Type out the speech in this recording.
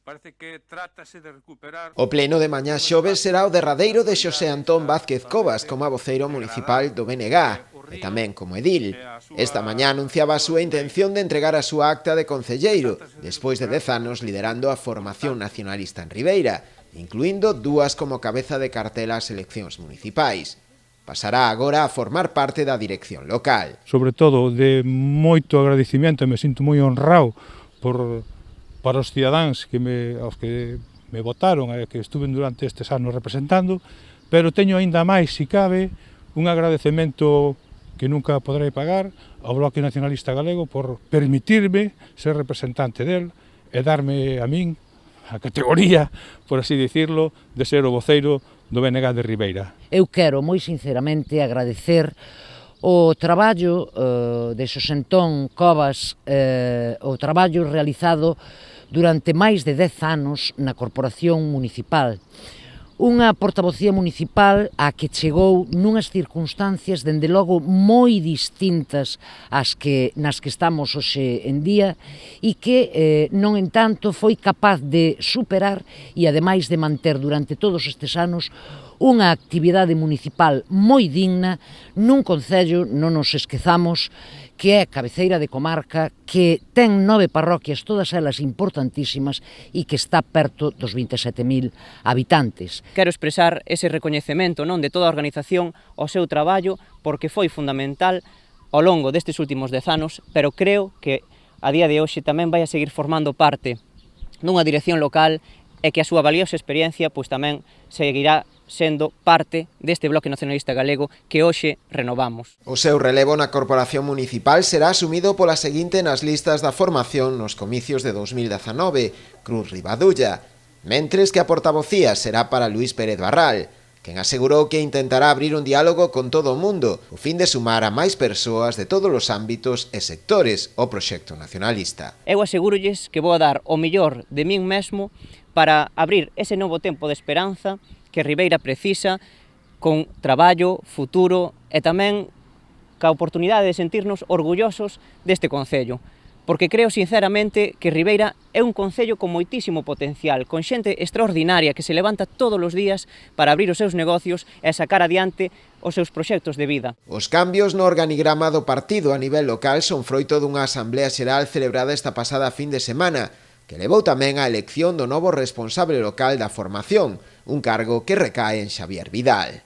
Parece que trátase de recuperar... O pleno de mañá xoves será o derradeiro de Xosé Antón Vázquez Cobas como voceiro municipal do BNG e tamén como edil. Esta mañá anunciaba a súa intención de entregar a súa acta de concelleiro, despois de 10 anos liderando a formación nacionalista en Ribeira, incluindo 2 como cabeza de cartela ás eleccións municipais. Pasará agora a formar parte da dirección local. Sobre todo, de moito agradecimento, me sinto moi honrado para os cidadáns aos que me votaron e que estuve durante estes anos representando, pero teño aínda máis, se cabe, un agradecemento que nunca poderei pagar ao Bloque Nacionalista Galego por permitirme ser representante del e darme a min a categoría, por así dicirlo, de ser o voceiro do BNG de Ribeira. Eu quero moi sinceramente agradecer o traballo de Xosé Antón Cobas, o traballo realizado durante máis de 10 anos na Corporación Municipal. Unha portavocía municipal a que chegou nunhas circunstancias, dende logo, moi distintas nas que estamos hoxe en día e que, non entanto, foi capaz de superar e, ademais de manter durante todos estes anos unha actividade municipal moi digna nun concello, non nos esquezamos, que é cabeceira de comarca, que ten 9 parroquias, todas elas importantísimas, e que está perto dos 27.000 habitantes. Quero expresar ese recoñecemento de toda a organización ao seu traballo, porque foi fundamental ao longo destes últimos 10 anos, pero creo que a día de hoxe tamén vai a seguir formando parte dunha dirección local e que a súa valiosa experiencia tamén seguirá sendo parte deste Bloque Nacionalista Galego que hoxe renovamos. O seu relevo na Corporación Municipal será asumido pola seguinte nas listas da formación nos comicios de 2019, Cruz Ribadulla, mentres que a portavocía será para Luís Pérez Barral, quen asegurou que intentará abrir un diálogo con todo o mundo, o fin de sumar a máis persoas de todos os ámbitos e sectores ao proxecto nacionalista. Eu asegurolles que vou a dar o mellor de min mesmo para abrir ese novo tempo de esperanza que Ribeira precisa, con traballo, futuro e tamén ca oportunidade de sentirnos orgullosos deste concello. Porque creo sinceramente que Ribeira é un concello con moitísimo potencial, con xente extraordinaria que se levanta todos os días para abrir os seus negocios e sacar adiante os seus proxectos de vida. Os cambios no organigrama do partido a nivel local son froito dunha asamblea xeral celebrada esta pasada fin de semana, que levou tamén á elección do novo responsable local da formación, un cargo que recae en Xavier Vidal.